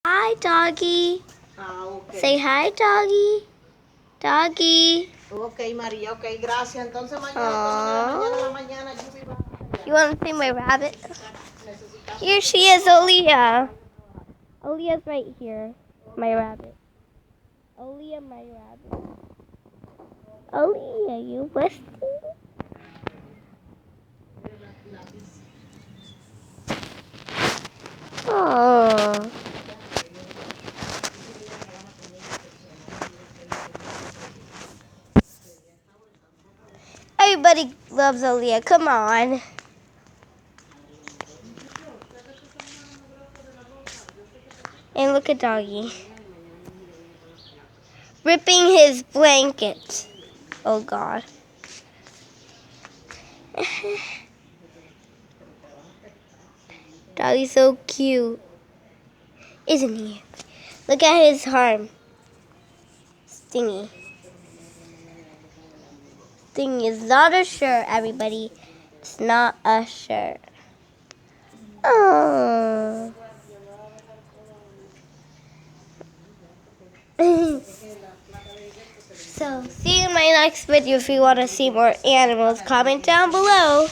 Hi, doggy. Ok. Say hi, doggy. Doggy. Ok, María, ok, gracias. Entonces mañana en la mañana Yubi va a You want to see my rabbit? necesitar. Here she is, Aaliyah. Aaliyah's right here. My rabbit. Aaliyah, my rabbit. Aaliyah, you listening? Oh. Everybody loves Aaliyah. Come on. And look at Doggy. Ripping his blanket. Oh, God. Doggy's so cute. Isn't he? Look at his arm. Stingy. Stingy is not a shirt, everybody. It's not a shirt. Oh. So, see you in my next video if you want to see more animals. Comment down below.